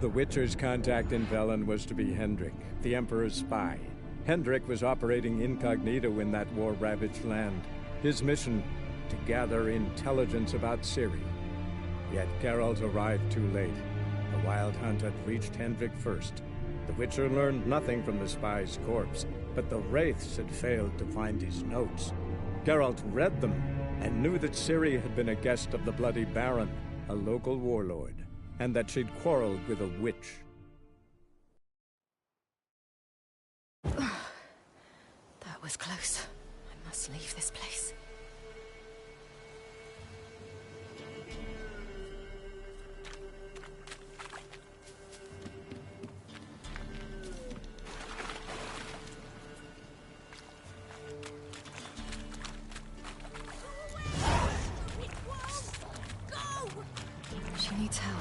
The Witcher's contact in Velen was to be Hendrik, the Emperor's spy. Hendrik was operating incognito in that war-ravaged land. His mission, to gather intelligence about Ciri. Yet Geralt arrived too late. The Wild Hunt had reached Hendrik first. The Witcher learned nothing from the spy's corpse, but the Wraiths had failed to find his notes. Geralt read them, and knew that Ciri had been a guest of the Bloody Baron, a local warlord, and that she'd quarreled with a witch. That was close. I must leave this place. She needs help.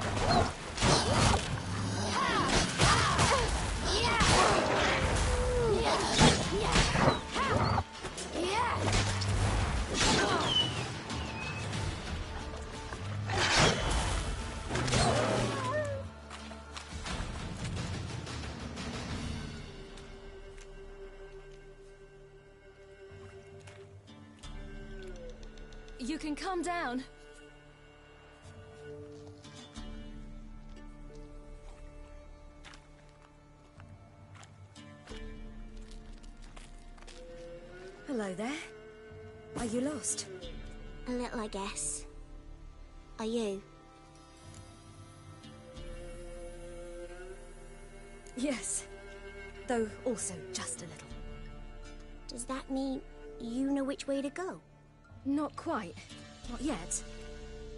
You can calm down. Hello there. Are you lost? A little, I guess. Are you? Yes. Though also just a little. Does that mean you know which way to go? Not quite. Not yet.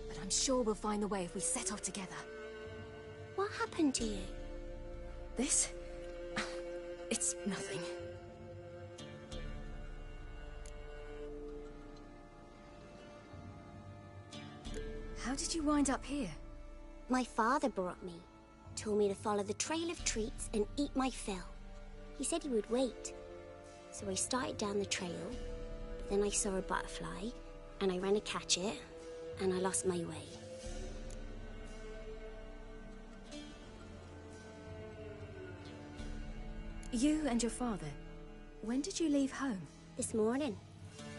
But I'm sure we'll find the way if we set off together. What happened to you? This? It's nothing. How did you wind up here? My father brought me. Told me to follow the trail of treats and eat my fill. He said he would wait. So I started down the trail, but then I saw a butterfly, and I ran to catch it, and I lost my way. You and your father, when did you leave home? This morning.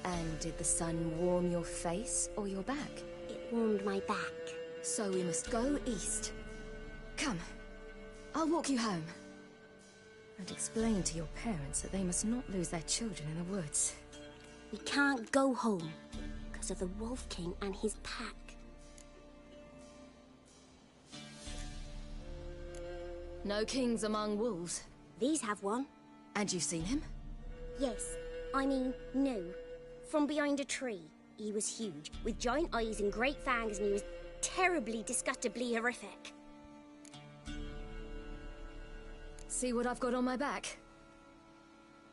And did the sun warm your face or your back? It warmed my back. So we must go east. Come, I'll walk you home. And explain to your parents that they must not lose their children in the woods. We can't go home, because of the Wolf King and his pack. No kings among wolves. These have one. And you've seen him? Yes. I mean, no. From behind a tree. He was huge, with giant eyes and great fangs, and he was terribly, disgustingly horrific. See what I've got on my back?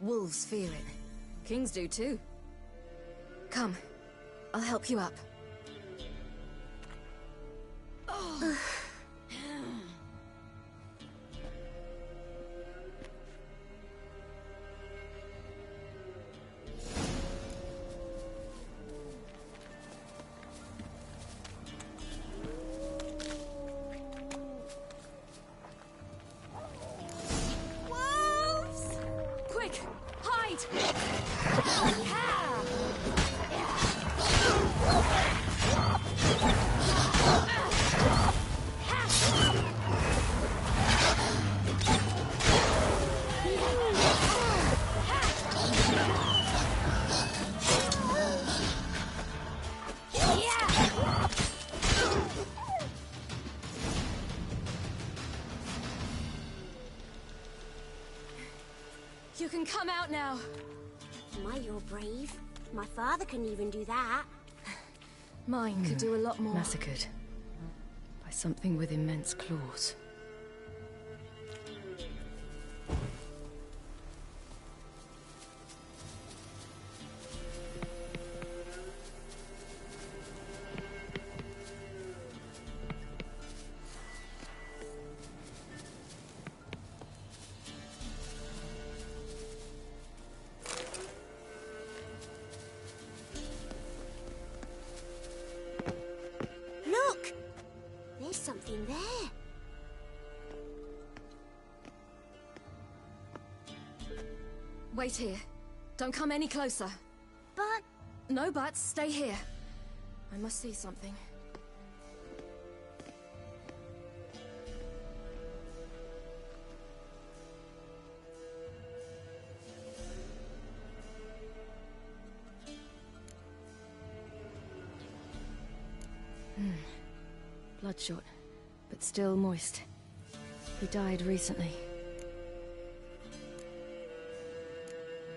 Wolves fear it. Kings do too. Come, I'll help you up. Oh. You can come out now. My, you're brave. My father couldn't even do that. Mine could do a lot more. Massacred by something with immense claws. Look! There's something there. Wait here. Don't come any closer. But... No buts, stay here. I must see something. Bloodshot, but still moist. He died recently.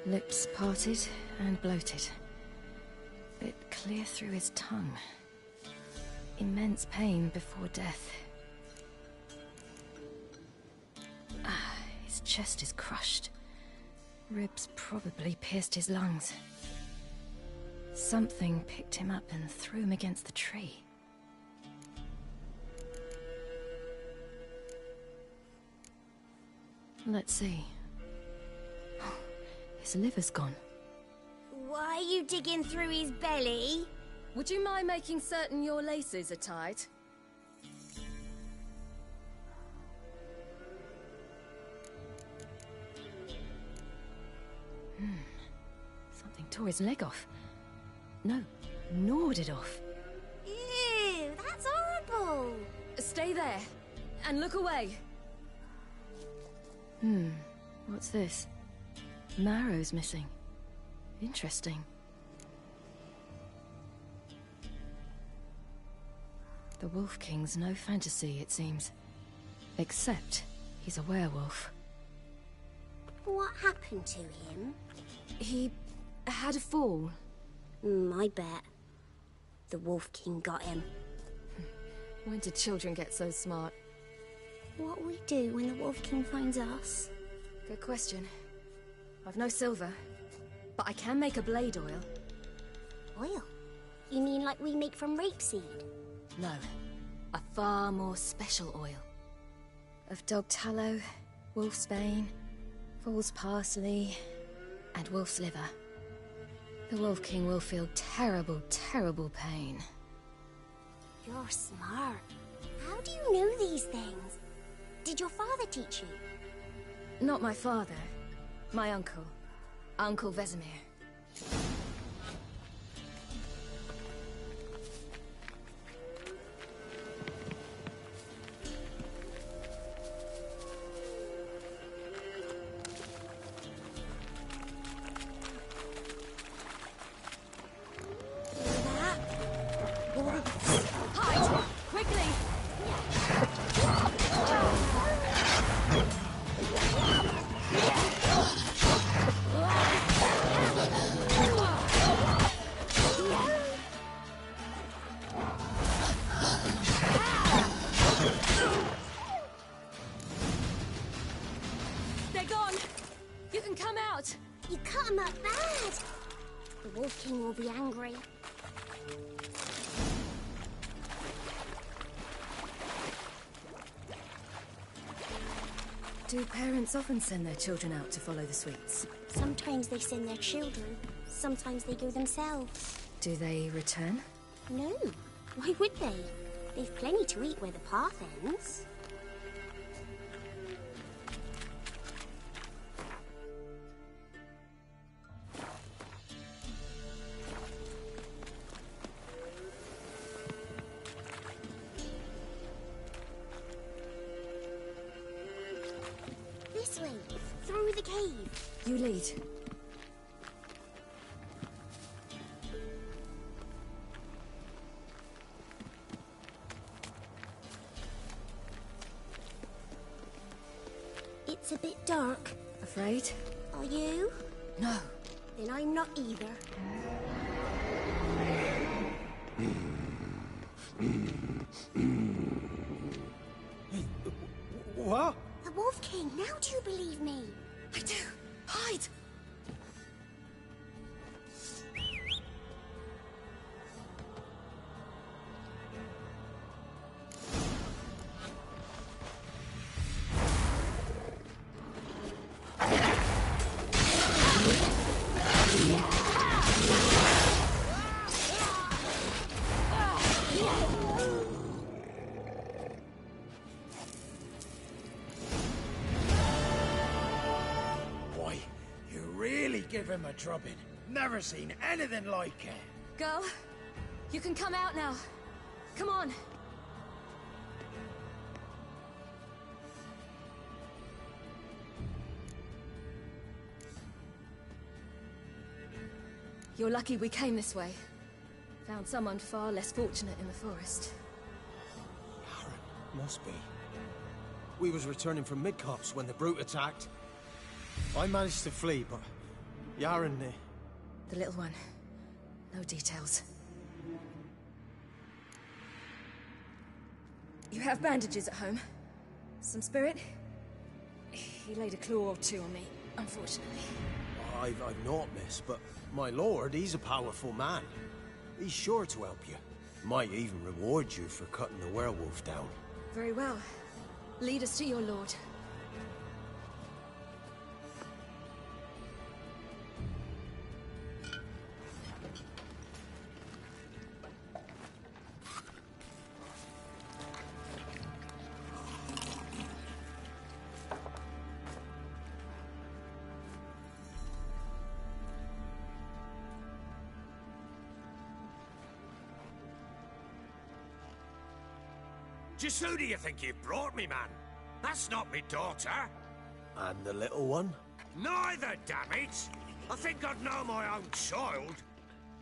Lips parted and bloated. Bit clear through his tongue. Immense pain before death. His chest is crushed. Ribs probably pierced his lungs. Something picked him up and threw him against the tree. Let's see. His liver's gone. Why are you digging through his belly? Would you mind making certain your laces are tied? Something tore his leg off. No, gnawed it off. Ew, that's horrible. Stay there, and look away. What's this? Marrow's missing. Interesting. The Wolf King's no fantasy, it seems. Except he's a werewolf. What happened to him? He had a fall. I bet. The Wolf King got him. When did children get so smart? What'll we do when the Wolf King finds us? Good question. I've no silver, but I can make a blade oil. Oil? You mean like we make from rapeseed? No, a far more special oil. Of dog tallow, wolf's bane, fool's parsley, and wolf's liver. The Wolf King will feel terrible, terrible pain. You're smart. How do you know these things? Did your father teach you? Not my father. My uncle. Uncle Vesemir. Hide! Quickly! They're gone! You can come out! You cut him up bad! The Wolf King will be angry. Do parents often send their children out to follow the sweets? Sometimes they send their children. Sometimes they go themselves. Do they return? No. Why would they? They've plenty to eat where the path ends. This way, through the cave. You lead. It's a bit dark. Afraid? Are you? No. Then I'm not either. What? The Wolf King, now do you believe me? I do. Hide! Boy, you give him a drubbing. Never seen anything like it. Girl, you can come out now. Come on. You're lucky we came this way. Found someone far less fortunate in the forest. Yaren, must be. We was returning from Midcopse when the brute attacked. I managed to flee, but Yaren... The little one. No details. You have bandages at home? Some spirit? He laid a claw or two on me, unfortunately. I've naught, miss, but my lord, he's a powerful man. He's sure to help you. Might even reward you for cutting the werewolf down. Very well. Lead us to your lord. Just who do you think you've brought me, man? That's not me daughter. And the little one? Neither, damn it! I think I'd know my own child.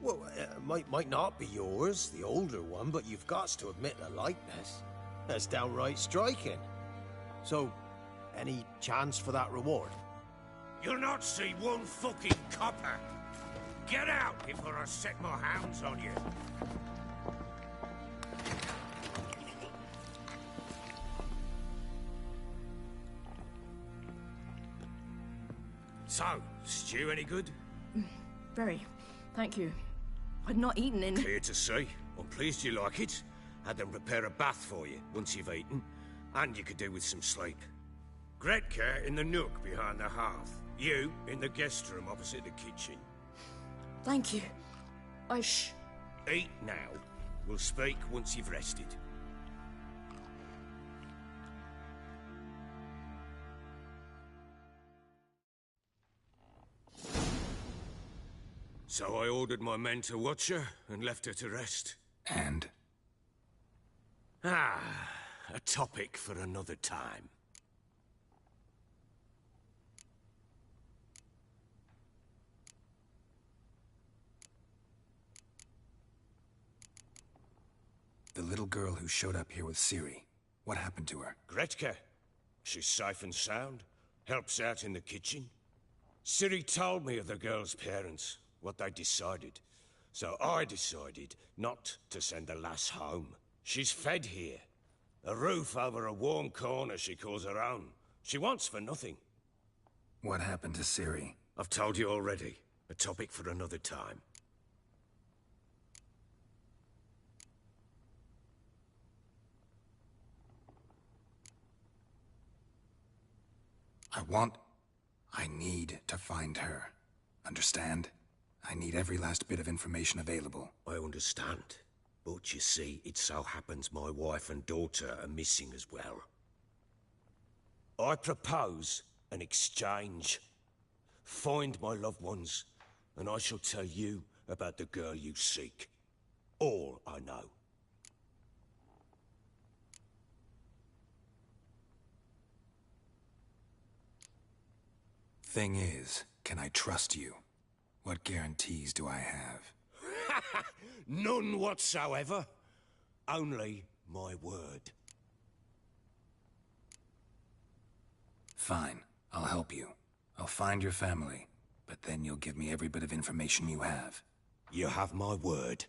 Well, might not be yours, the older one, but you've got to admit the likeness. That's downright striking. So, any chance for that reward? You'll not see one fucking copper. Get out before I set my hounds on you. So, stew any good? Very. Thank you. I'd not eaten in... Clear to see. I'm pleased you like it. Had them prepare a bath for you once you've eaten. And you could do with some sleep. Gretka in the nook behind the hearth. You in the guest room opposite the kitchen. Thank you. Shh. Eat now. We'll speak once you've rested. So I ordered my men to watch her and left her to rest. And? A topic for another time. The little girl who showed up here with Ciri. What happened to her? Gretka. She's safe and sound. Helps out in the kitchen. Ciri told me of the girl's parents. What they decided. So I decided not to send the lass home. She's fed here. A roof over a warm corner she calls her own. She wants for nothing. What happened to Ciri? I've told you already. A topic for another time. I need to find her. Understand? I need every last bit of information available. I understand. But you see, it so happens my wife and daughter are missing as well. I propose an exchange. Find my loved ones, and I shall tell you about the girl you seek. All I know. Thing is, can I trust you? What guarantees do I have? None whatsoever. Only my word. Fine, I'll help you. I'll find your family, but then you'll give me every bit of information you have. You have my word.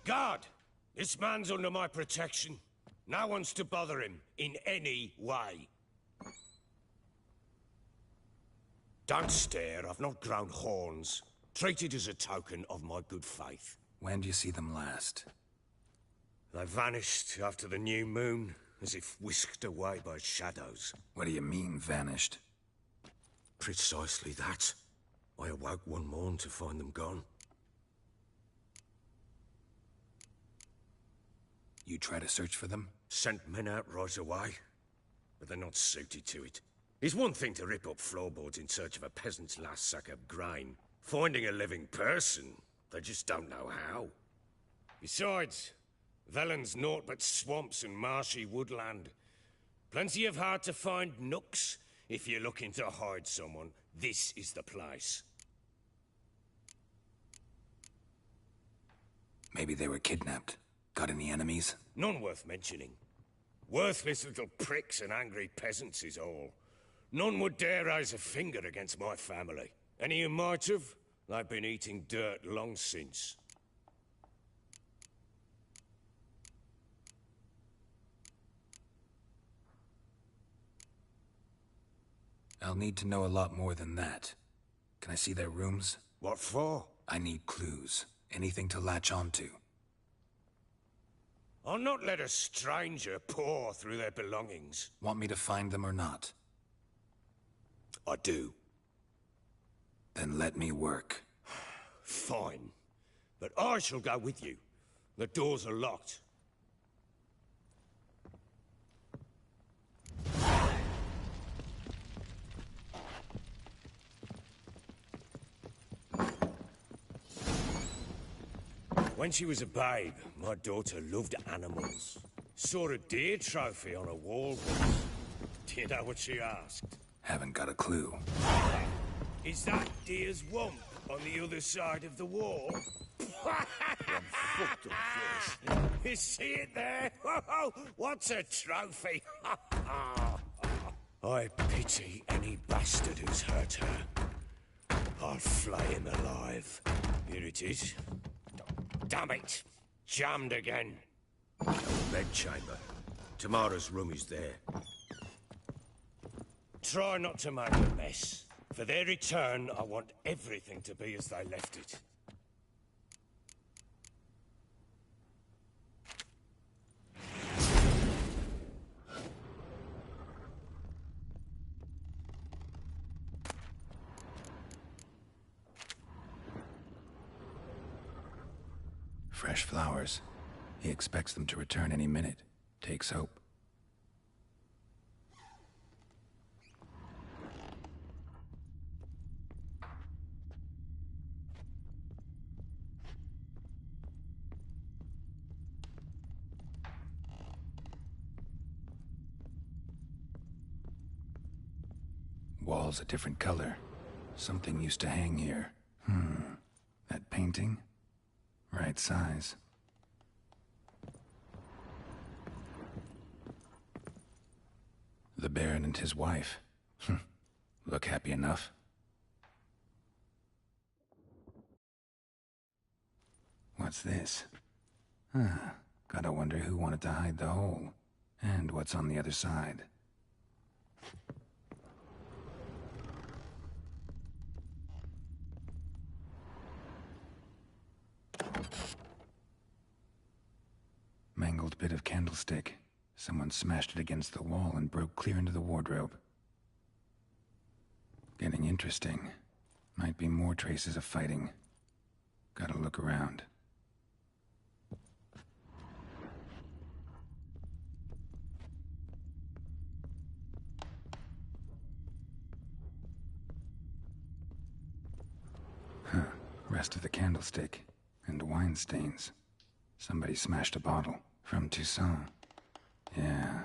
Guard! This man's under my protection. No one's to bother him in any way. Don't stare, I've not grown horns. Treat it as a token of my good faith. When do you see them last? They vanished after the new moon, as if whisked away by shadows. What do you mean, vanished? Precisely that. I awoke one morn to find them gone. You try to search for them? Sent men out right away, but they're not suited to it. It's one thing to rip up floorboards in search of a peasant's last sack of grain. Finding a living person, they just don't know how. Besides, Velen's naught but swamps and marshy woodland. Plenty of hard-to-find nooks. If you're looking to hide someone, this is the place. Maybe they were kidnapped. Got any enemies? None worth mentioning. Worthless little pricks and angry peasants is all. None would dare raise a finger against my family. Any who might have, they've been eating dirt long since. I'll need to know a lot more than that. Can I see their rooms? What for? I need clues. Anything to latch onto. I'll not let a stranger pore through their belongings. Want me to find them or not? I do. Then let me work. Fine. But I shall go with you. The doors are locked. When she was a babe, my daughter loved animals. Saw a deer trophy on a wall. Do you know what she asked? Haven't got a clue. Is that deer's wump on the other side of the wall? You see it there? What's a trophy? I pity any bastard who's hurt her. I'll flay him alive. Here it is. Damn it! Jammed again. Bedchamber. Tamara's room is there. Try not to make a mess. For their return, I want everything to be as they left it. Fresh flowers. He expects them to return any minute. Takes hope. Wall's a different color. Something used to hang here. That painting? Right size. The Baron and his wife. Look happy enough. What's this? Gotta wonder who wanted to hide the hole. And what's on the other side. Mangled bit of candlestick. Someone smashed it against the wall and broke clear into the wardrobe. Getting interesting. Might be more traces of fighting. Gotta look around. Rest of the candlestick. And wine stains. Somebody smashed a bottle. From Toussaint. Yeah,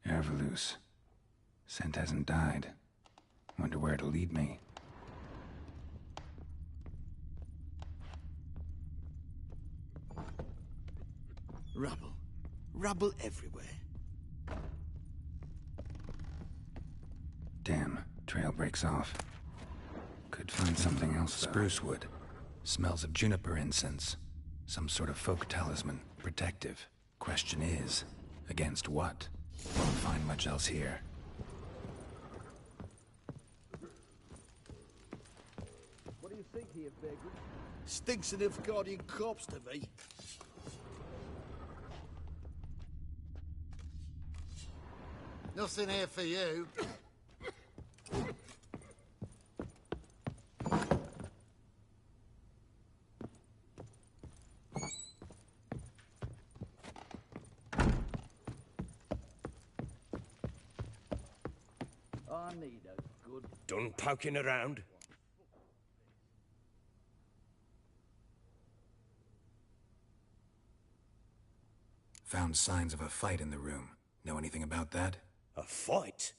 Herveloos. Scent hasn't died. Wonder where it'll lead me. Rubble. Rubble everywhere. Damn, trail breaks off. Could find something else, though. Spruce wood. Smells of juniper incense. Some sort of folk talisman. Protective. Question is, against what? Won't find much else here. What do you think here, Vagrant? Stinks of Nilfgaardian corpse to me. Nothing here for you. I need a good... Done poking around? Found signs of a fight in the room. Know anything about that? A fight?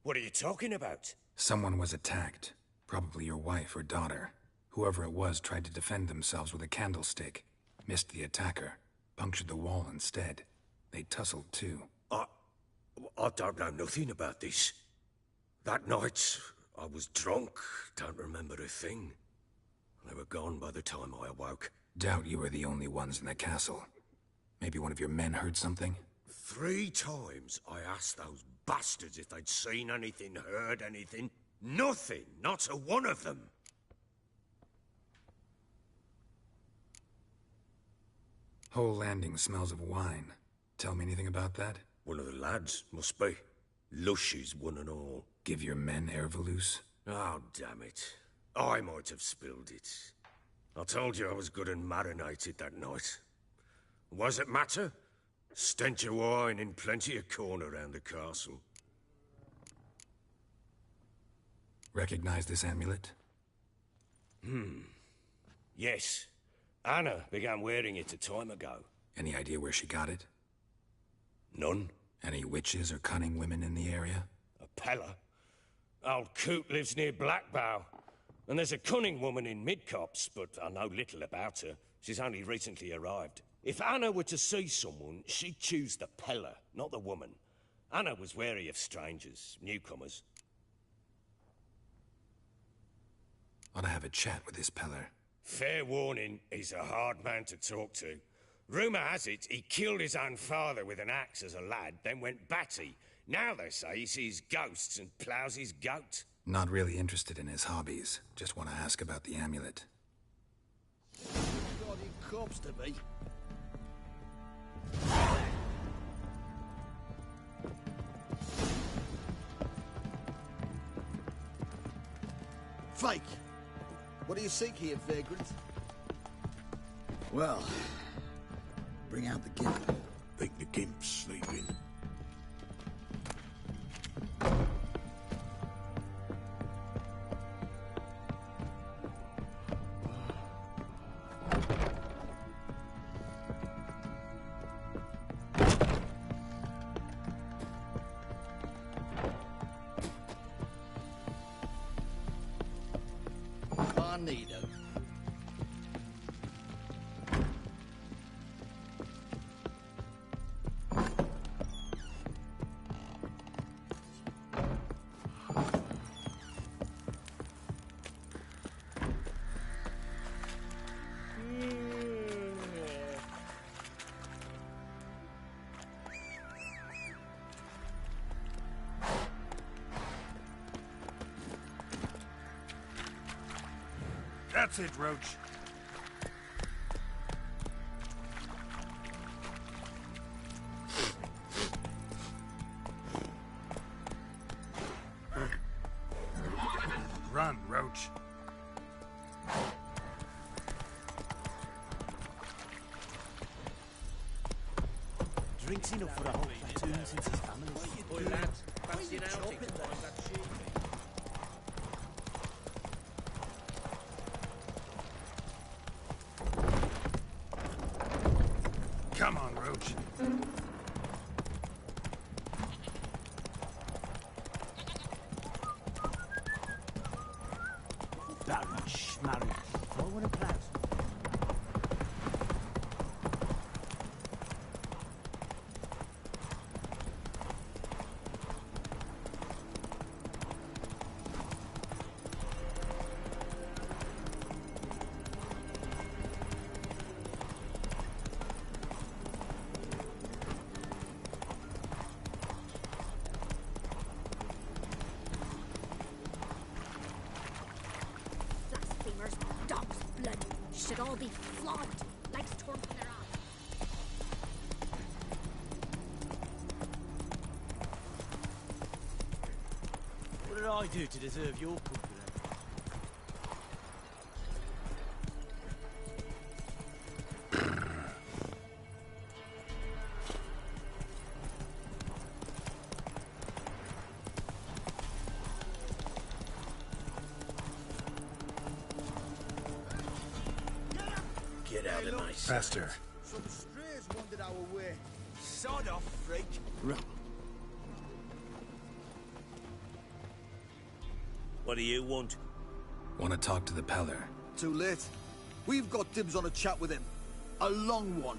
What are you talking about? Someone was attacked. Probably your wife or daughter. Whoever it was tried to defend themselves with a candlestick. Missed the attacker. Punctured the wall instead. They tussled too. I don't know nothing about this. That night, I was drunk. Don't remember a thing. They were gone by the time I awoke. Doubt you were the only ones in the castle. Maybe one of your men heard something? 3 times I asked those bastards if they'd seen anything, heard anything. Nothing! Not a one of them! Whole landing smells of wine. Tell me anything about that? One of the lads, must be. Lushes, one and all. Give your men Ervalus? Oh, damn it. I might have spilled it. I told you I was good and marinated that night. Was it matter? Stench of wine in plenty of corn around the castle. Recognize this amulet? Yes. Anna began wearing it a time ago. Any idea where she got it? None. Any witches or cunning women in the area? A Pella? Old Coot lives near Blackbow. And there's a cunning woman in Midcopse, but I know little about her. She's only recently arrived. If Anna were to see someone, she'd choose the Pella, not the woman. Anna was wary of strangers, newcomers. Ought to have a chat with this Peller. Fair warning, he's a hard man to talk to. Rumour has it he killed his own father with an axe as a lad, then went batty. Now they say he sees ghosts and ploughs his goat. Not really interested in his hobbies. Just want to ask about the amulet. Guardian corpse to me. Fake! What do you seek here, Vagrant? Well, bring out the gimp. Think the gimp's sleeping. Carnado. That's it, Roach. Run, Roach. Drinks enough for a whole platoon since his family. Boy, lads, fancy an outing to find that sheep. Come on, Roach. Barry, schmarry. Throw one of plows. Blasphemers, dog's blood. Should all be flogged like storm from their eyes. What did I do to deserve your company? about it, mate. Faster. Some strays wandered our way. Sod off, freak. What do you want? Want to talk to the Peller. Too late. We've got dibs on a chat with him. A long one.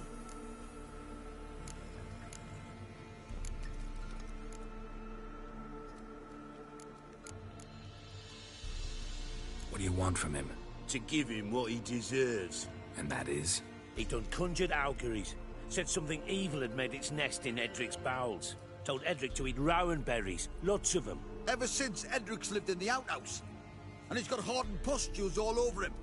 What do you want from him? To give him what he deserves. And that is? He done conjured Auguries. Said something evil had made its nest in Edric's bowels. Told Edric to eat rowan berries. Lots of them. Ever since Edric's lived in the outhouse. And he's got hardened pustules all over him.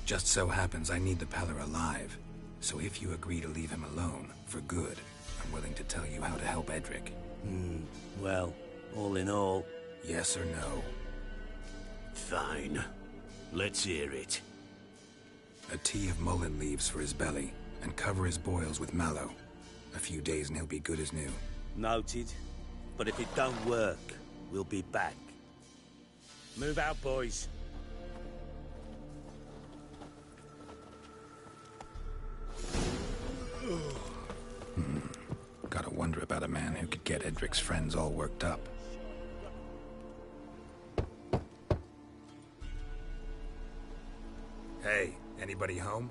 Just so happens I need the Peller alive. So if you agree to leave him alone, for good, I'm willing to tell you how to help Edric. Well, all in all... Yes or no? Fine. Let's hear it. A tea of mullein leaves for his belly, and cover his boils with mallow. A few days and he'll be good as new. Noted. But if it don't work, we'll be back. Move out, boys. Gotta wonder about a man who could get Edric's friends all worked up. Hey, anybody home?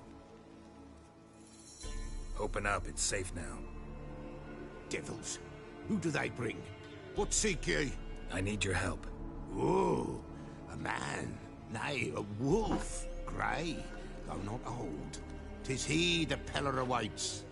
Open up, it's safe now. Devils. Who do they bring? What seek ye? I need your help. Oh, a man. Nay, a wolf. Grey, though not old. 'Tis he the Peller awaits.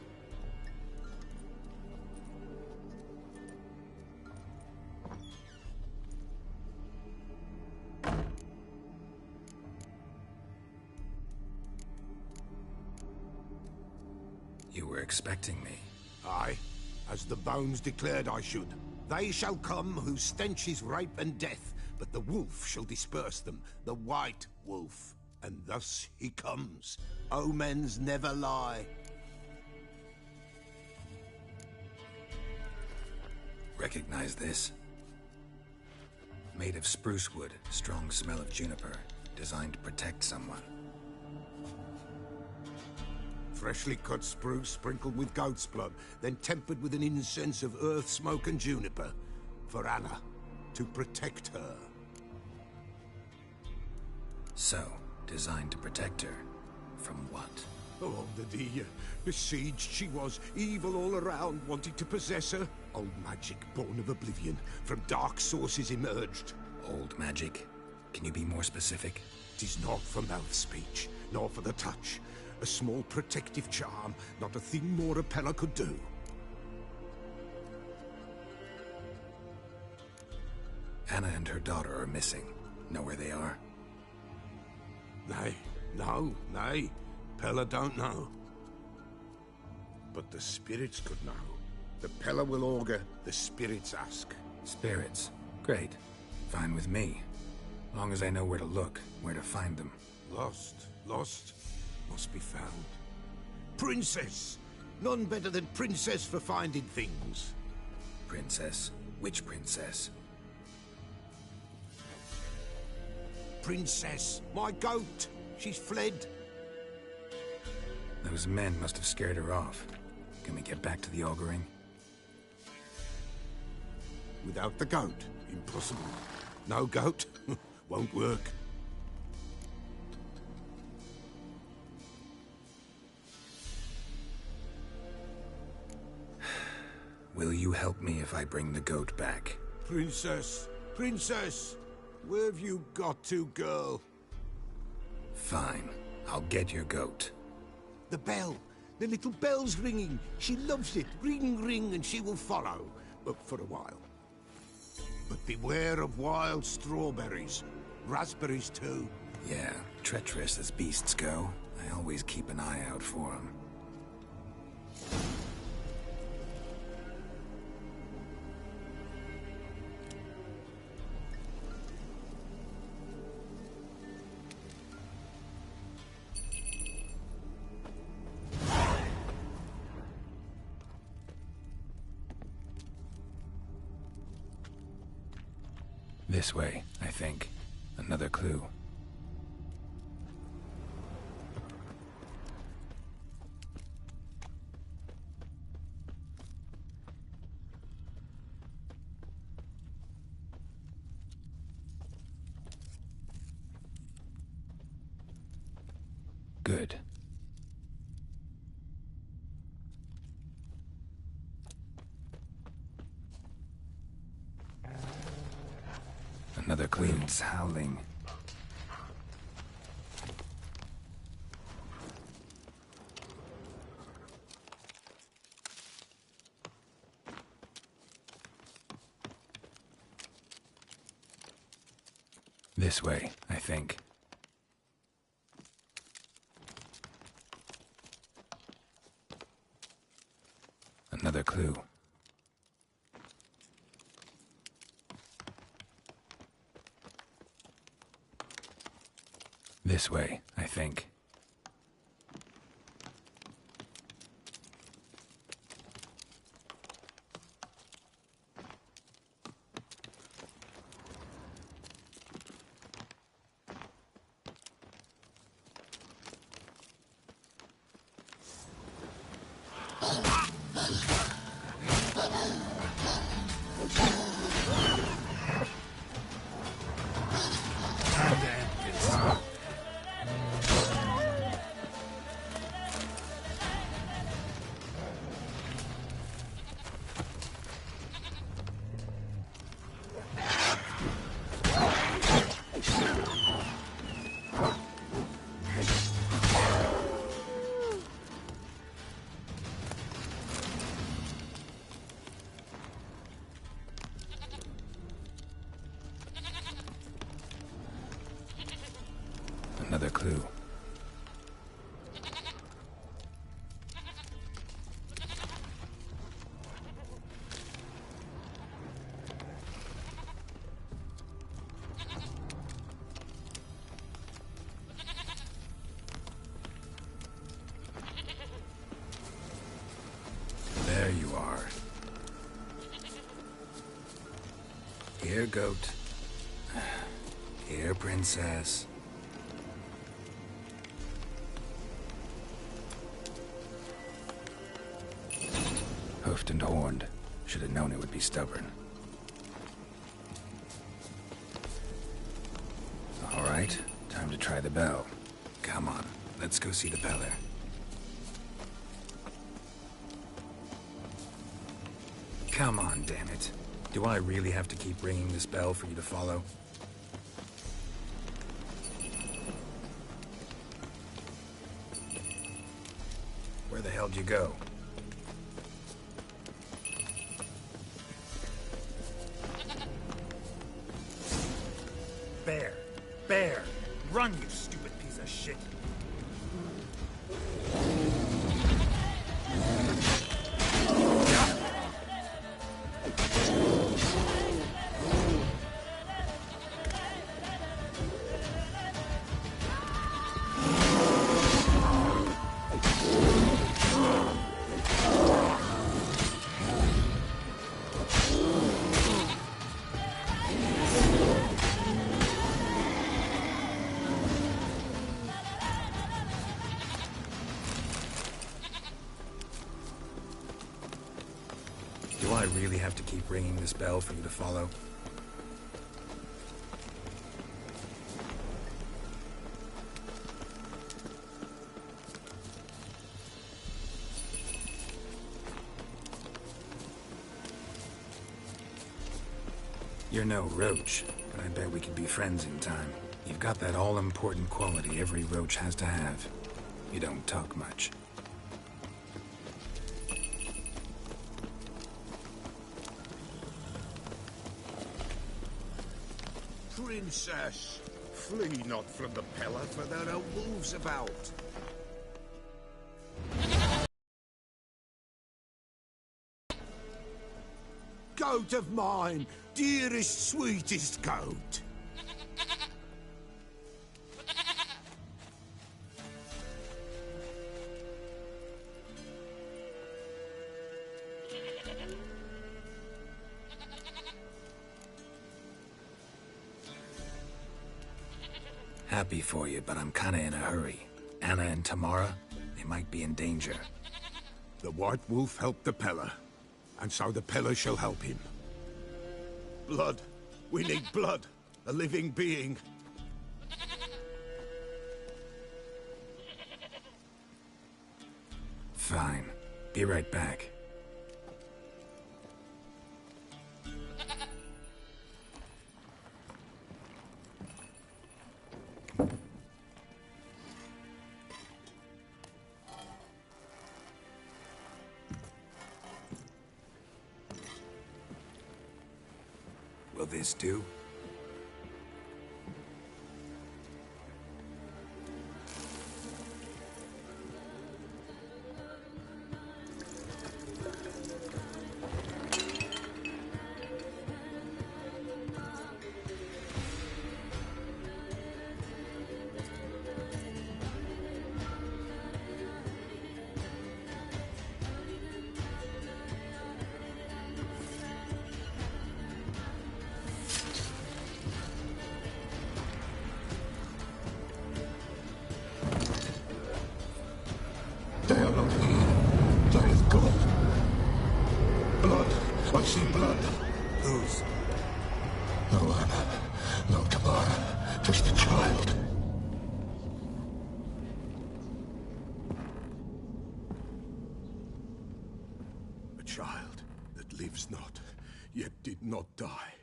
You were expecting me. Aye, as the bones declared I should. They shall come whose stench is rape and death, but the wolf shall disperse them, the white wolf. And thus he comes. Omens never lie. Recognize this? Made of spruce wood, strong smell of juniper, designed to protect someone. Freshly cut spruce sprinkled with goat's blood, then tempered with an incense of earth, smoke and juniper. For Anna, to protect her. So, designed to protect her. From what? Oh, the besieged she was, evil all around, wanting to possess her. Old magic born of oblivion, from dark sources emerged. Old magic? Can you be more specific? 'Tis not for mouth speech, nor for the touch. A small protective charm, not a thing more a Peller could do. Anna and her daughter are missing. Know where they are? Nay, no, nay. Peller don't know. But the spirits could know. The Peller will augur, the spirits ask. Spirits? Great. Fine with me. Long as I know where to look, where to find them. Lost, must be found. Princess! None better than Princess for finding things. Princess? Which princess? Princess, my goat! She's fled. Those men must have scared her off. Can we get back to the auguring? Without the goat, impossible. No goat, won't work. Will you help me if I bring the goat back? Princess, princess! Where have you got to, girl? Fine. I'll get your goat. The bell! The little bell's ringing. She loves it. Ring, ring, and she will follow. But for a while. But beware of wild strawberries. Raspberries, too. Yeah, treacherous as beasts go. I always keep an eye out for them. This way, I think. Another clue. Good. Another clue. Winds howling. This way, I think. Another clue. This way, I think. Another clue. There you are. Here, goat. Here, princess. Hoofed and horned. Should have known it would be stubborn. All right, time to try the bell. Come on, let's go see the Peller. Come on, damn it. Do I really have to keep ringing this bell for you to follow? Where the hell did you go? Bear! Run, you stupid piece of shit! Do I really have to keep ringing this bell for you to follow? You're no roach, but I bet we could be friends in time. You've got that all-important quality every roach has to have. You don't talk much. Princess, flee not from the Peller, for there are wolves about. Goat of mine, dearest, sweetest goat. happy for you, but I'm kinda in a hurry. Anna and Tamara, they might be in danger. The White Wolf helped the Peller, and so the Peller shall help him. Blood. We need blood. A living being. Fine. Be right back. Will this do? They are not here. There is God. Blood. I see blood. Whose? No Anna. No Tamara. Just a child. A child that lives not, yet did not die.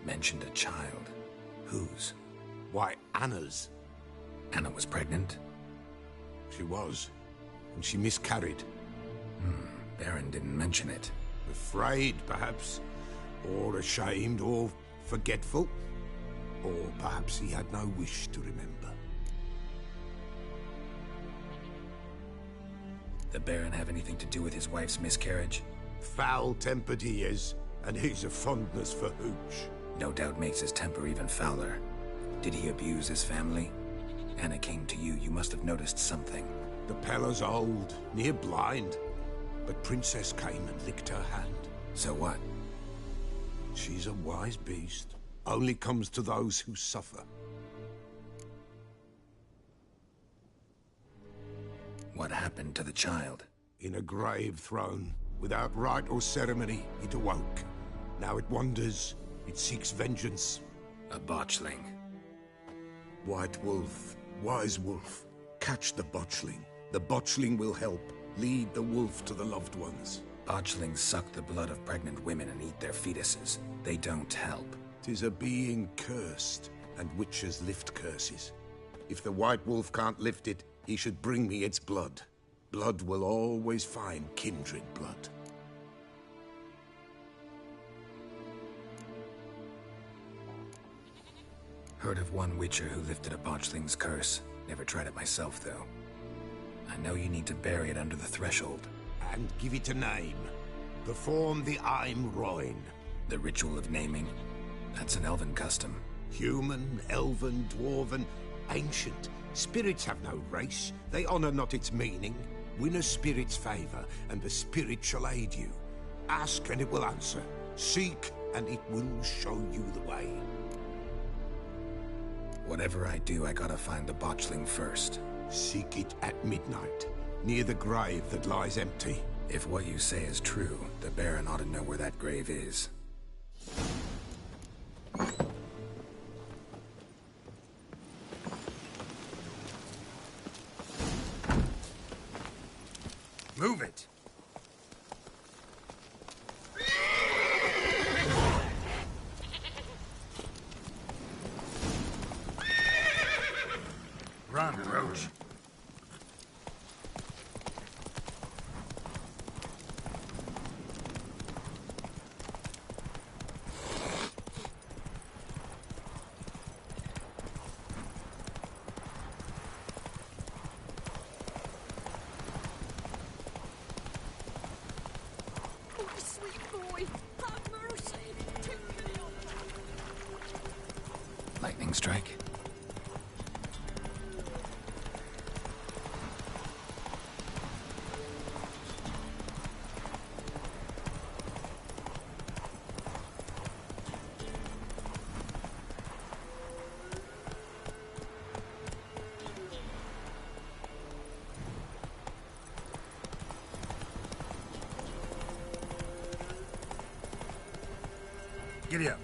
Mentioned a child. Whose? Why, Anna's. Anna was pregnant? She was. And she miscarried. Baron didn't mention it. Afraid, perhaps. Or ashamed, or forgetful. Or perhaps he had no wish to remember. The Baron have anything to do with his wife's miscarriage? Foul-tempered he is, and he's a fondness for hooch. No doubt makes his temper even fouler. Did he abuse his family? Anna came to you, you must have noticed something. The Peller's old, near blind. But Princess came and licked her hand. So what? She's a wise beast. Only comes to those who suffer. What happened to the child? In a grave thrown. Without rite or ceremony, it awoke. Now it wanders. It seeks vengeance. A botchling. White Wolf, Wise Wolf, catch the botchling. The botchling will help. Lead the wolf to the loved ones. Botchlings suck the blood of pregnant women and eat their fetuses. They don't help. 'Tis a being cursed, and witches lift curses. If the White Wolf can't lift it, he should bring me its blood. Blood will always find kindred blood. Heard of one witcher who lifted a botchling's curse. Never tried it myself, though. I know you need to bury it under the threshold. And give it a name. Perform the Aim Roin. The ritual of naming? That's an elven custom. Human, elven, dwarven, ancient. Spirits have no race. They honor not its meaning. Win a spirit's favor, and the spirit shall aid you. Ask, and it will answer. Seek, and it will show you the way. Whatever I do, I gotta find the botchling first. Seek it at midnight, near the grave that lies empty. If what you say is true, the Baron ought to know where that grave is. Move it! Run, Roach. Lightning strike. Giddy up.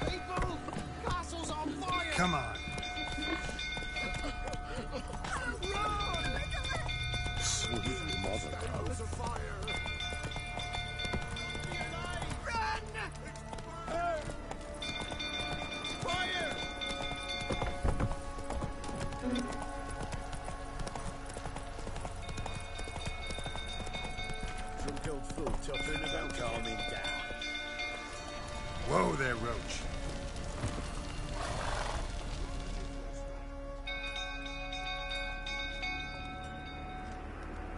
People! Castle's on fire! Come on. Sweet mother. There's a fire! Drunk old fool tougher about calming down. Whoa there, Roach.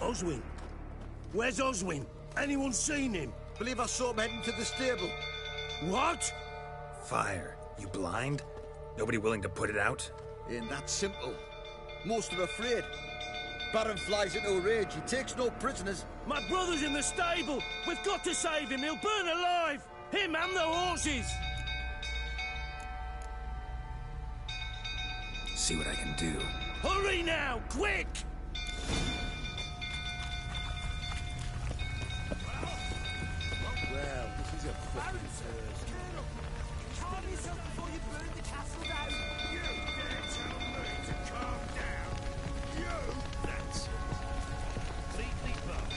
Oswin? Where's Oswin? Anyone seen him? Believe I saw him heading to the stable. What? Fire. You blind? Nobody willing to put it out? Ain't that simple. Most are afraid. Baron flies into a rage. He takes no prisoners. My brother's in the stable. We've got to save him. He'll burn alive. Him and the horses. See what I can do. Hurry now, quick! Well, this is a fucking Thursday. Calm yourself before you burn the castle down. You dare tell me to calm down? You? That's it. Completely bugged.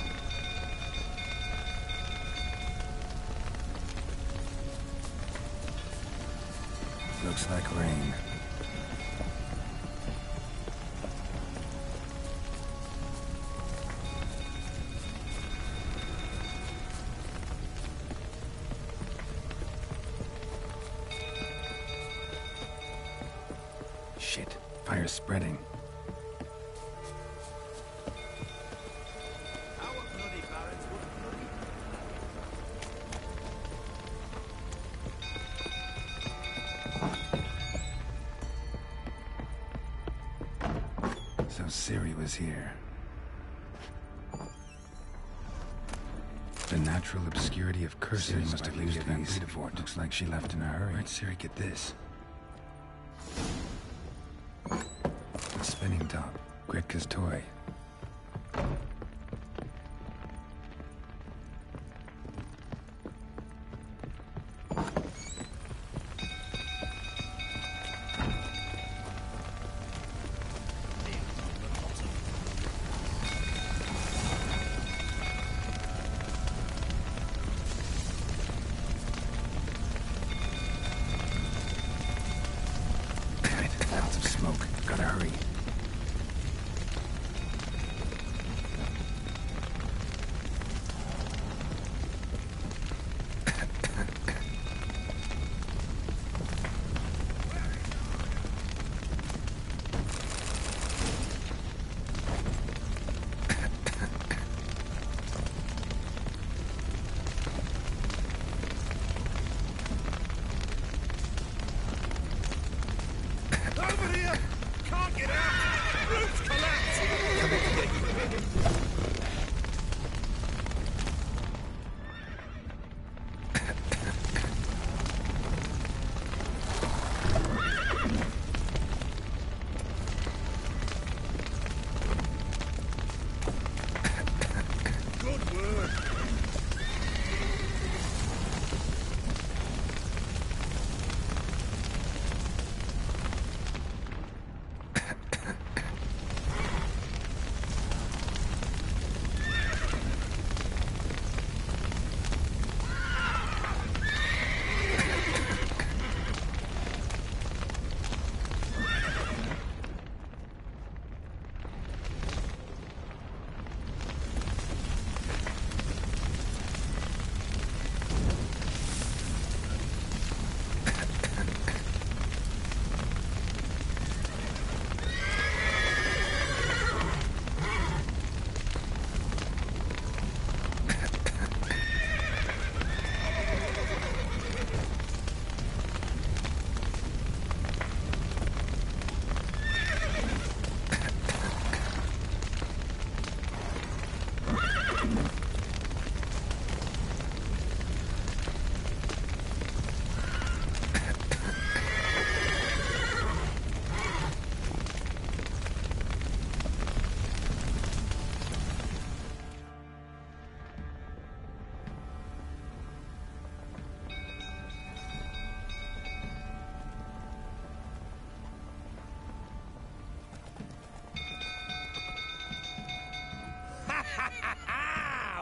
Looks like rain. Shit, fire's spreading. Our bloody barons were bloody. So Ciri was here. The natural obscurity of curses must have used Van Bredevoort. Looks like she left in a hurry. Where'd Ciri get this? A spinning top. Gretka's toy. Clouds of smoke. Gotta hurry.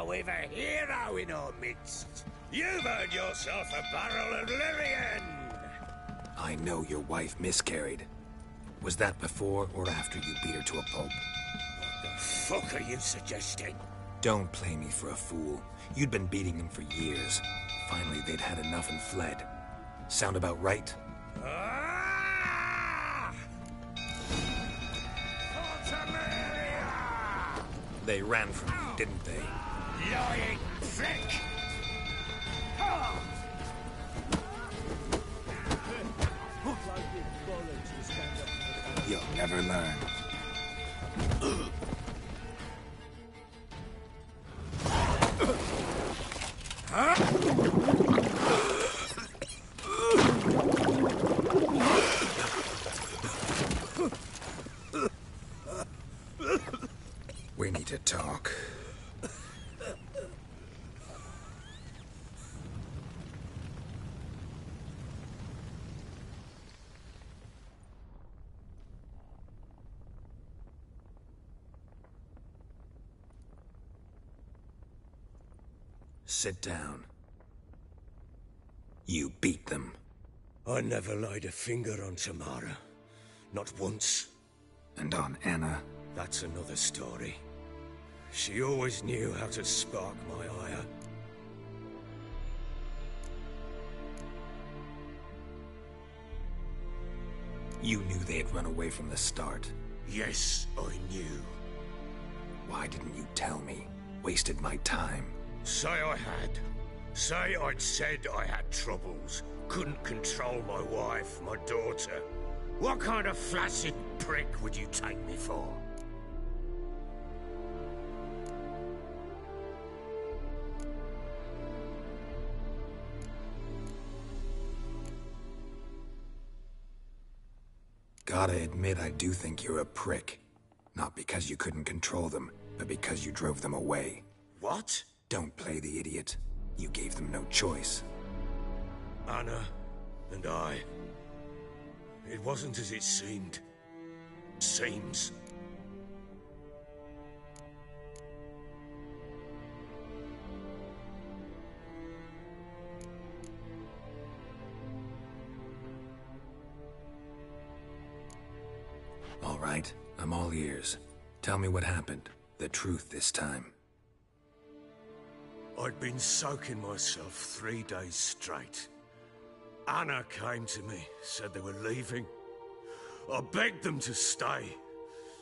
we've a hero in our midst. You've earned yourself a barrel of Lyrian! I know your wife miscarried. Was that before or after you beat her to a pulp? What the fuck are you suggesting? Don't play me for a fool. You'd been beating him for years. Finally, they'd had enough and fled. Sound about right? Ah! Fortaleria! They ran from you, didn't they? Lying prick! You'll never learn. We need to talk. Sit down. You beat them. I never laid a finger on Tamara. Not once. And on Anna? That's another story. She always knew how to spark my ire. You knew they had run away from the start. Yes, I knew. Why didn't you tell me? Wasted my time. Say I had. Say I'd said I had troubles. Couldn't control my wife, my daughter. What kind of flaccid prick would you take me for? Gotta admit, I do think you're a prick. Not because you couldn't control them, but because you drove them away. What? Don't play the idiot. You gave them no choice. Anna and I... It wasn't as it seemed. Seems. All right, I'm all ears. Tell me what happened. The truth this time. I'd been soaking myself 3 days straight. Anna came to me, said they were leaving. I begged them to stay.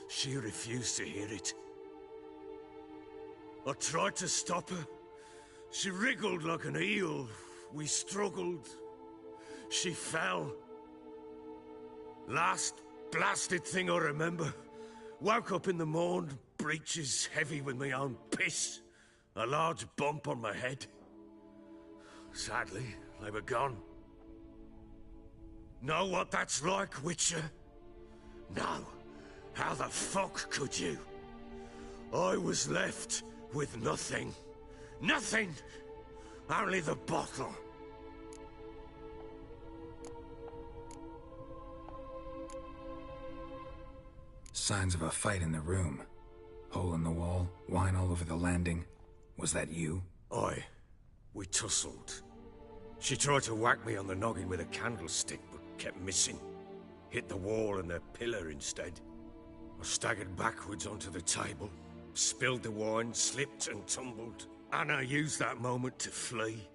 She refused to hear it. I tried to stop her. She wriggled like an eel. We struggled. She fell. Last blasted thing I remember. Woke up in the morn, breeches heavy with my own piss. A large bump on my head. Sadly, they were gone. Know what that's like, Witcher? No. How the fuck could you? I was left with nothing. Nothing! Only the bottle. Signs of a fight in the room. Hole in the wall, wine all over the landing. Was that you? We tussled. She tried to whack me on the noggin with a candlestick, but kept missing. Hit the wall and the pillar instead. I staggered backwards onto the table, spilled the wine, slipped and tumbled. Anna used that moment to flee.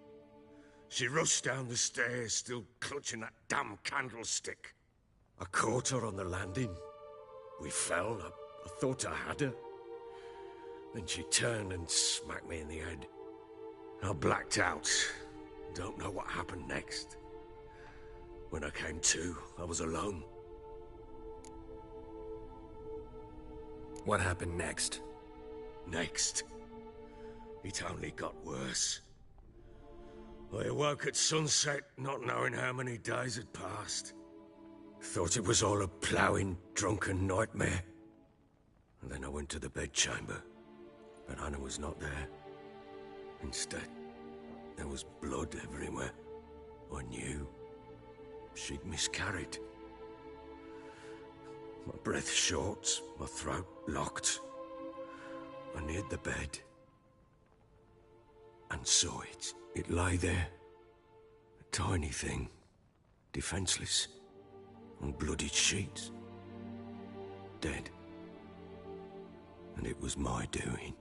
She rushed down the stairs, still clutching that damn candlestick. I caught her on the landing. We fell. I thought I had her. Then she turned and smacked me in the head. I blacked out. Don't know what happened next. When I came to, I was alone. What happened next? Next? It only got worse. I awoke at sunset, not knowing how many days had passed. Thought it was all a ploughing, drunken nightmare. And then I went to the bedchamber, but Anna was not there. Instead, there was blood everywhere. I knew she'd miscarried. My breath short, my throat locked. I neared the bed. and saw it. It lay there. A tiny thing. Defenseless. On bloodied sheets. Dead. And it was my doing.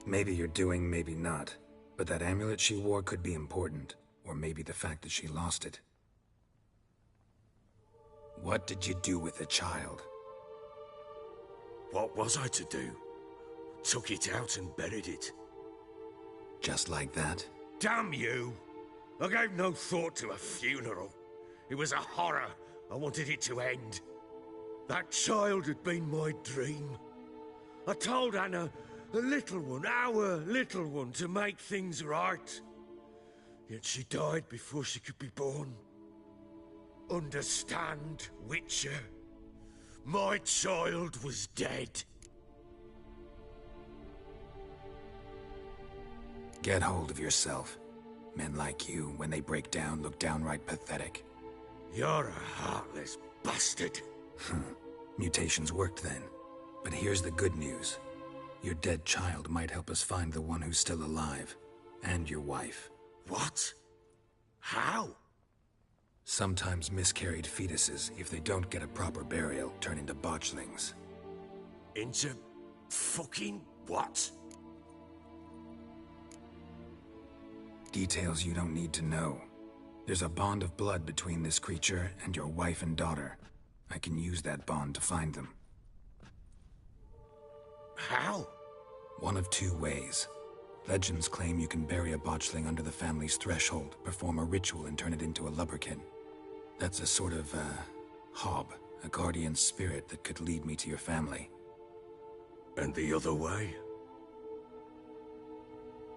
Maybe you're doing, maybe not. But that amulet she wore could be important. Or maybe the fact that she lost it. What did you do with the child? What was I to do? Took it out and buried it. Just like that? Damn you! I gave no thought to a funeral. It was a horror. I wanted it to end. That child had been my dream. I told Anna, the little one, our little one, to make things right. Yet she died before she could be born. Understand, Witcher? My child was dead. Get hold of yourself. Men like you, when they break down, look downright pathetic. You're a heartless bastard. Mutations worked then. But here's the good news. Your dead child might help us find the one who's still alive. And your wife. What? How? Sometimes miscarried fetuses, if they don't get a proper burial, turn into botchlings. Into fucking what? Details you don't need to know. There's a bond of blood between this creature and your wife and daughter. I can use that bond to find them. How? One of two ways. Legends claim you can bury a botchling under the family's threshold, perform a ritual and turn it into a lubberkin. That's a sort of, hob, a guardian spirit that could lead me to your family. And the other way?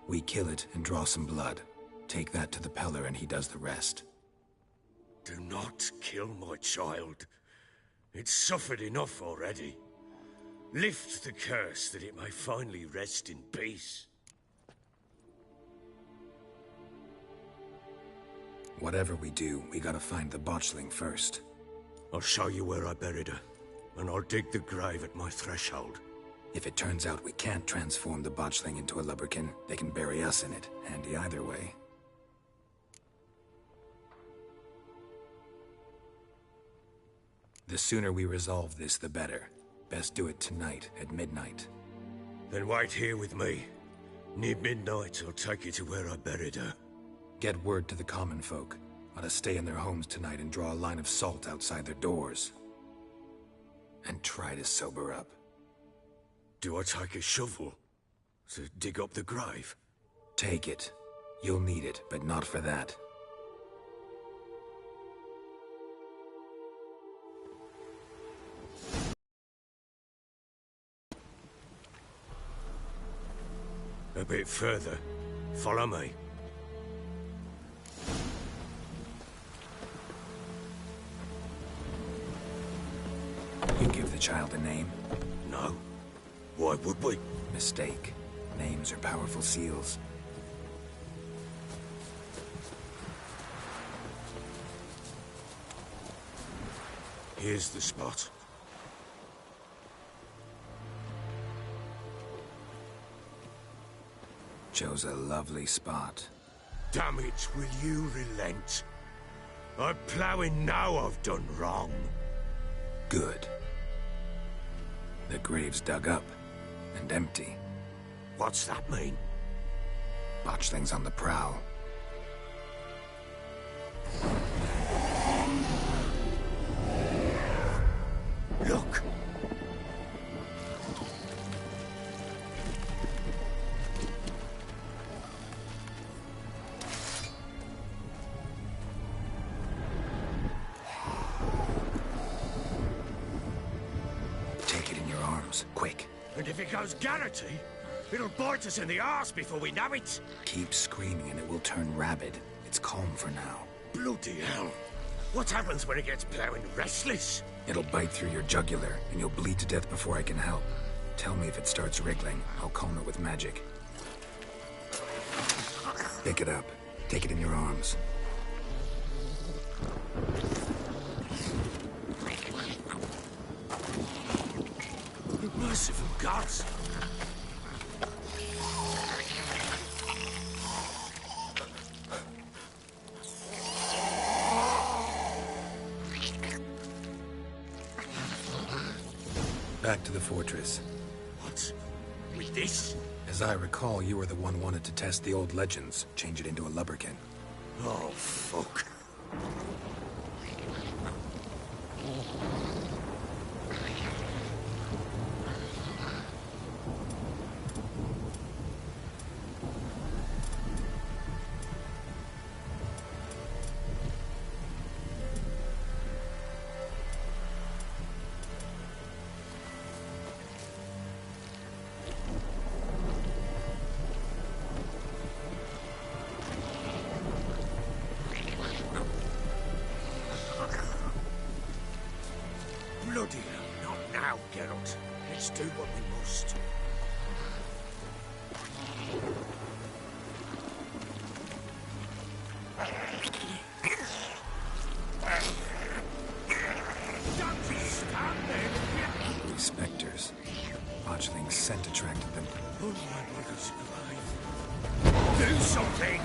We kill it and draw some blood. Take that to the Peller and he does the rest. Do not kill my child. It's suffered enough already. Lift the curse that it may finally rest in peace. Whatever we do, we gotta find the botchling first. I'll show you where I buried her, and I'll dig the grave at my threshold. If it turns out we can't transform the botchling into a lubberkin, they can bury us in it. Handy either way. The sooner we resolve this, the better. Best do it tonight, at midnight. Then wait here with me. Near midnight, I'll take you to where I buried her. Get word to the common folk. Ought to stay in their homes tonight and draw a line of salt outside their doors. And try to sober up. Do I take a shovel to dig up the grave? Take it. You'll need it, but not for that. A bit further. Follow me. You give the child a name? No. Why would we? Mistake. Names are powerful seals. Here's the spot. Chose a lovely spot. Damn it, will you relent? I'm ploughing now I've done wrong. Good. The grave's dug up and empty. What's that mean? Botchling's on the prowl. Look! Take it in your arms, quick. And if it goes Garrity, it'll bite us in the arse before we know it. Keep screaming and it will turn rabid. It's calm for now. Bloody hell. What happens when it gets plowing restless? It'll bite through your jugular, and you'll bleed to death before I can help. Tell me if it starts wriggling. I'll calm it with magic. Pick it up. Take it in your arms. It may Merciful gods! Back to the fortress. What? With this? As I recall, you were the one wanted to test the old legends, change it into a lubberkin. Oh, fuck. Bloody hell, not now, Geralt. Let's do what we must. Don't you stand there! These specters. Botchling's scent attracted them. Oh my mother's alive. Do something!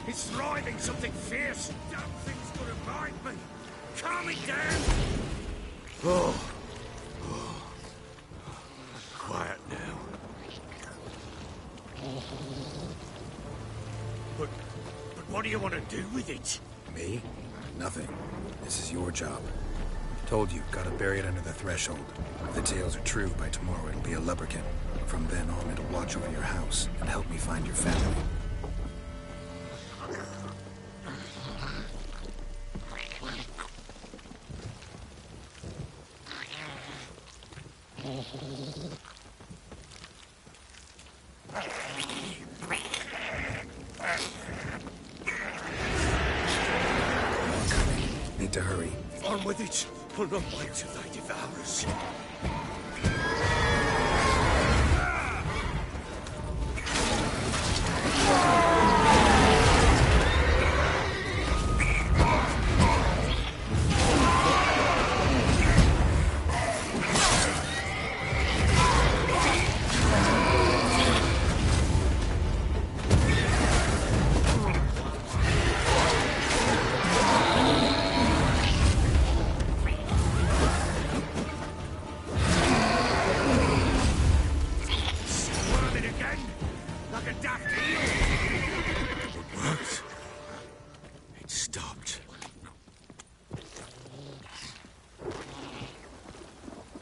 It's thriving something fierce. Damn thing's gonna bite me. Calm it down. Oh. Quiet now. But what do you want to do with it? Me? Nothing. This is your job. Told you, gotta bury it under the threshold. If the tales are true, by tomorrow it'll be a lubberkin. From then on, it'll watch over your house and help me find your family. Need to hurry. On with it. We'll not wait till they devour us.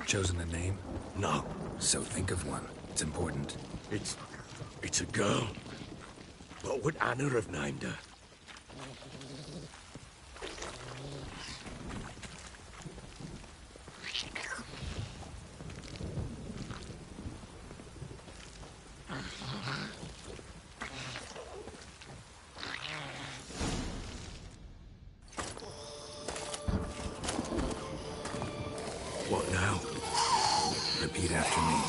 Chosen a name? No. So think of one. It's important. It's a girl. What would Anna have named her? What now? Repeat after me.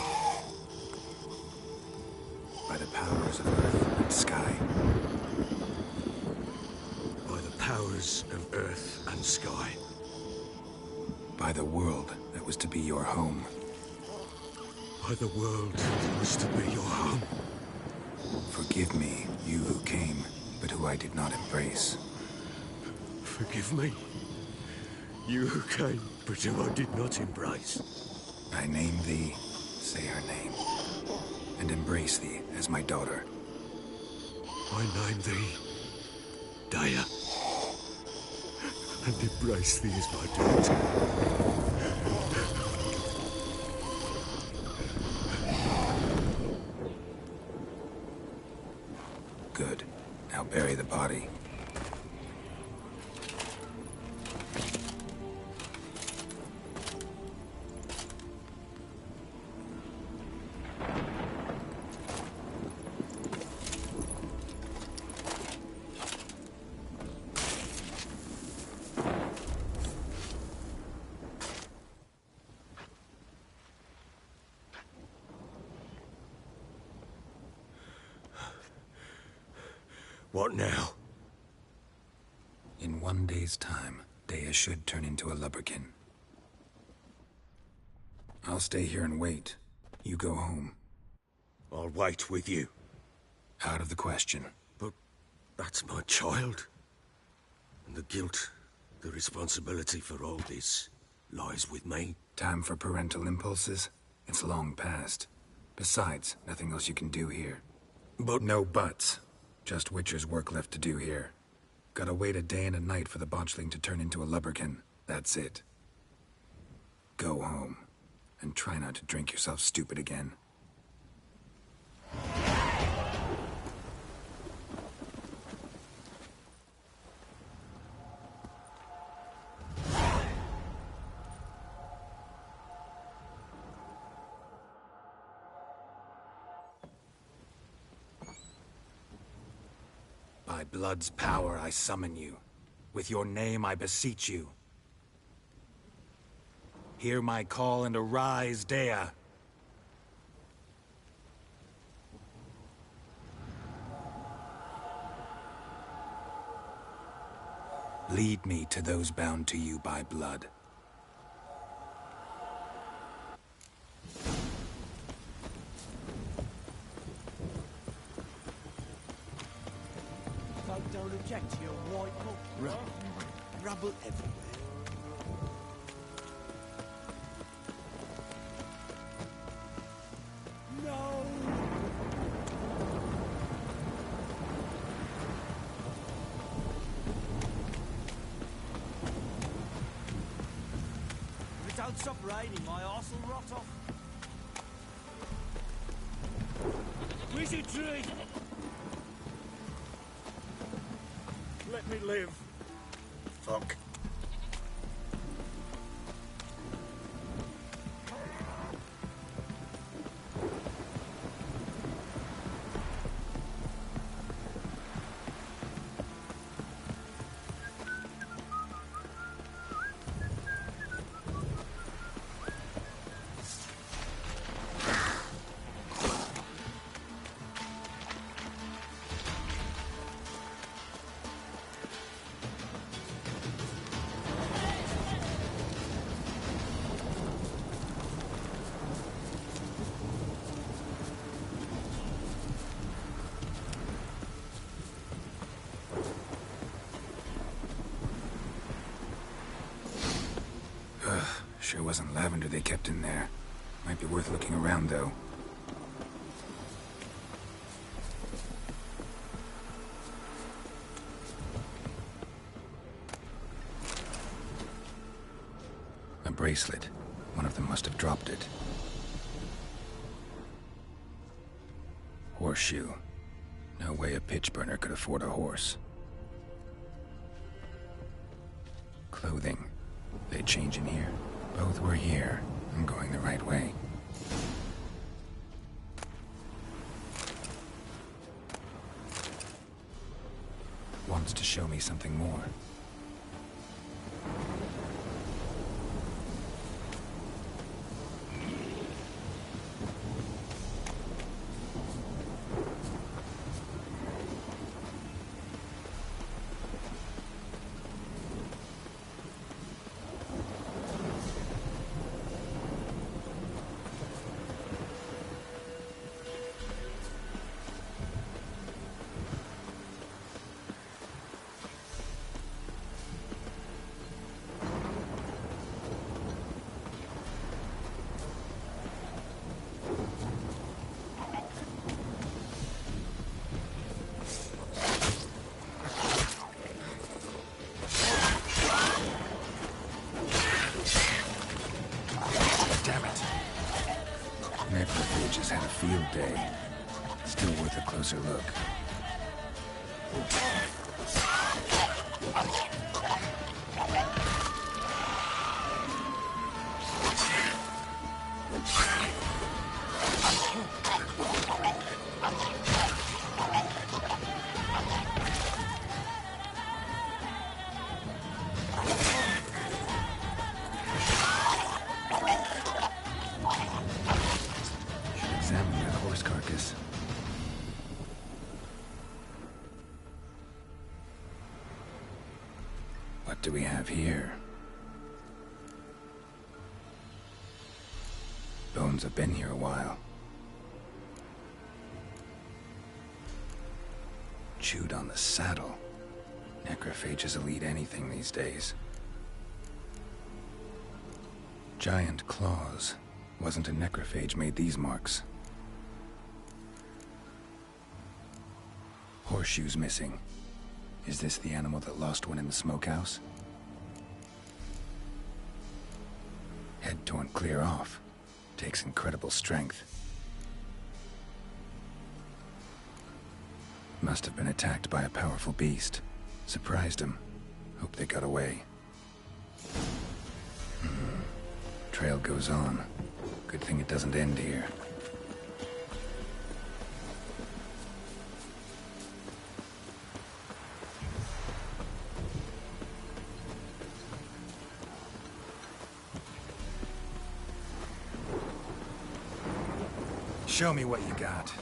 By the powers of earth and sky. By the powers of earth and sky. By the world that was to be your home. By the world that was to be your home. Forgive me, you who came, but who I did not embrace. Forgive me. You who came, but who I did not embrace. I name thee, say her name, and embrace thee as my daughter. I name thee, Daya, and embrace thee as my daughter. Good. Now bury the body. What now? In 1 day's time, Dea should turn into a lubberkin. I'll stay here and wait. You go home. I'll wait with you. Out of the question. But that's my child. And the guilt, the responsibility for all this, lies with me. Time for parental impulses? It's long past. Besides, nothing else you can do here. But... No buts. Just Witcher's work left to do here. Gotta wait a day and a night for the botchling to turn into a lubberkin. That's it. Go home. And try not to drink yourself stupid again. By blood's power I summon you. With your name I beseech you. Hear my call and arise, Dea. Lead me to those bound to you by blood. Don't object to your white book. Rubble everywhere. No! If it don't stop raining, my arse will rot off. Wizard tree! Let me live. Fuck. Sure wasn't lavender they kept in there. Might be worth looking around, though. A bracelet. One of them must have dropped it. Horseshoe. No way a pitch burner could afford a horse. Clothing. They change in here. Both were here. I'm going the right way. Wants to show me something more. Just had a field day. Still worth a closer look. have here? Bones have been here a while. Chewed on the saddle. Necrophages will eat anything these days. Giant claws. Wasn't a necrophage made these marks. Horseshoes missing. Is this the animal that lost one in the smokehouse? Head torn clear off. Takes incredible strength. Must have been attacked by a powerful beast. Surprised him. Hope they got away. Trail goes on. Good thing it doesn't end here. Show me what you got.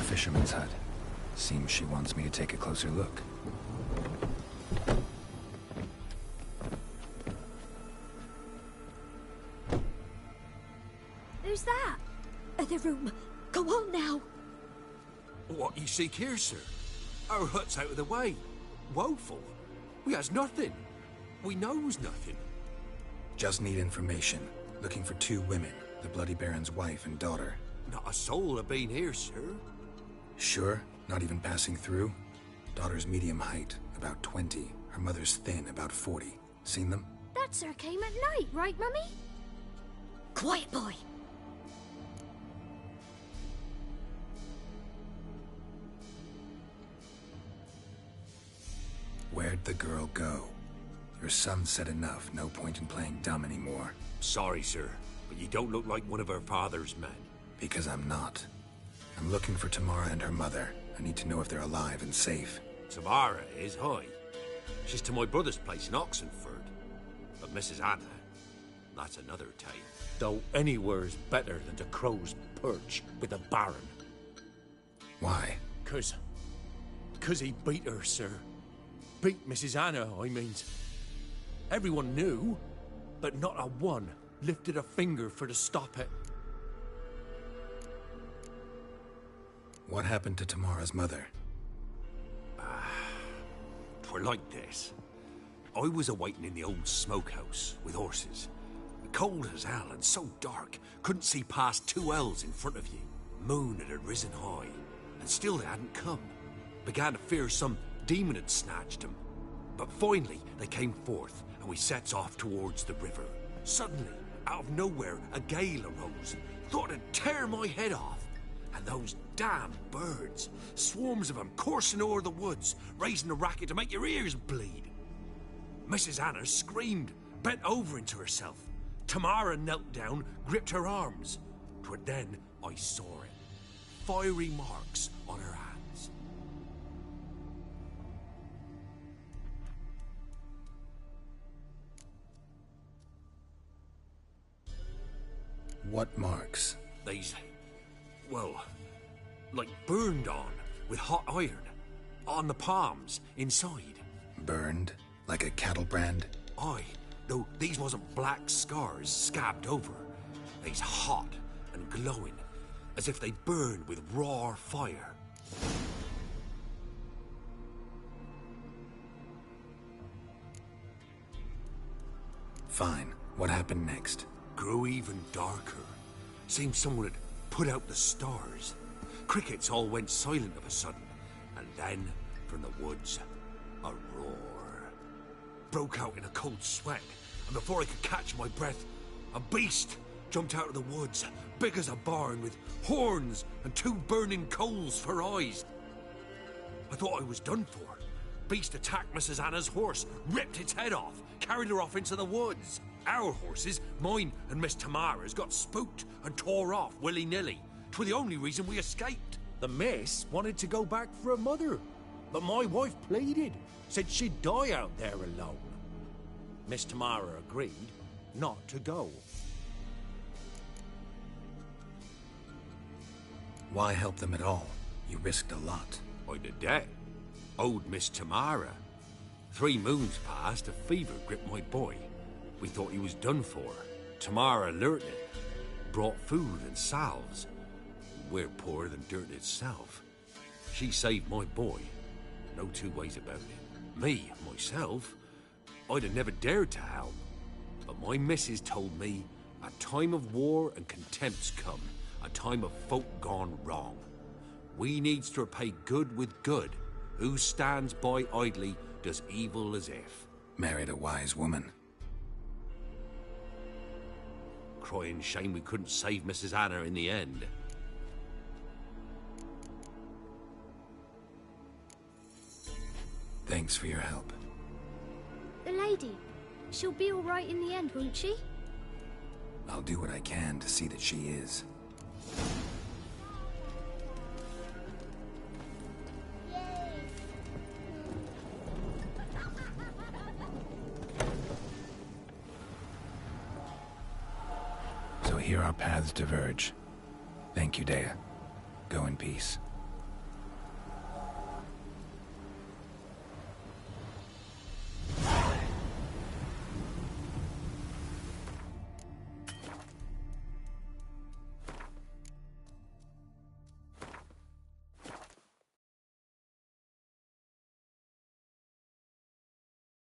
Fisherman's hut. Seems she wants me to take a closer look. Who's that? The room. Go on now. What you seek here, sir? Our hut's out of the way. Woeful. We has nothing. We knows nothing. Just need information. Looking for 2 women. The Bloody Baron's wife and daughter. Not a soul have been here, sir. Sure? Not even passing through? Daughter's medium height, about 20. Her mother's thin, about 40. Seen them? That sir came at night, right, Mummy? Quiet, boy. Where'd the girl go? Your son said enough. No point in playing dumb anymore. Sorry, sir, but you don't look like one of her father's men. Because I'm not. I'm looking for Tamara and her mother. I need to know if they're alive and safe. Tamara is, hi. She's to my brother's place in Oxenford. But Mrs. Anna, that's another tale. Though anywhere's better than the Crow's Perch with the Baron. Why? Cause he beat her, sir. Beat Mrs. Anna, I means. Everyone knew, but not a one lifted a finger for to stop it. What happened to Tamara's mother? Twere like this. I was awaiting in the old smokehouse with horses. Cold as hell and so dark, couldn't see past 2 ells in front of you. Moon had risen high, and still they hadn't come. Began to fear some demon had snatched them. But finally, they came forth, and we sets off towards the river. Suddenly, out of nowhere, a gale arose. Thought it'd tear my head off. And those damn birds, swarms of them coursing o'er the woods, raising a racket to make your ears bleed. Mrs. Anna screamed, bent over into herself. Tamara knelt down, gripped her arms. 'Twere then I saw it. Fiery marks on her hands. What marks? These... well, like burned on, with hot iron. On the palms, inside. Burned? Like a cattle brand? Aye, though these wasn't black scars scabbed over. They's hot and glowing, as if they burned with raw fire. Fine. What happened next? Grew even darker. Seemed someone had put out the stars. Crickets all went silent of a sudden, and then, from the woods, a roar. Broke out in a cold sweat, and before I could catch my breath, a beast, jumped out of the woods, big as a barn, with horns and 2 burning coals for eyes. I thought I was done for. Beast attacked Mrs. Anna's horse, ripped its head off, carried her off into the woods. Our horses, mine and Miss Tamara's, got spooked and tore off willy-nilly. 'Twere the only reason we escaped. The miss wanted to go back for her mother, but my wife pleaded, said she'd die out there alone. Miss Tamara agreed not to go. Why help them at all? You risked a lot. I'd a debt. Owed Miss Tamara. 3 moons passed, a fever gripped my boy. We thought he was done for. Tamara alerted it, brought food and salves. We're poorer than dirt itself. She saved my boy. No 2 ways about it. Me, myself, I'd have never dared to help. But my missus told me a time of war and contempt's come. A time of folk gone wrong. We needs to repay good with good. Who stands by idly does evil as if. Married a wise woman. Crying shame we couldn't save Mrs. Anna in the end. Thanks for your help. The lady, she'll be all right in the end, won't she? I'll do what I can to see that she is. So here our paths diverge. Thank you, Dea. Go in peace.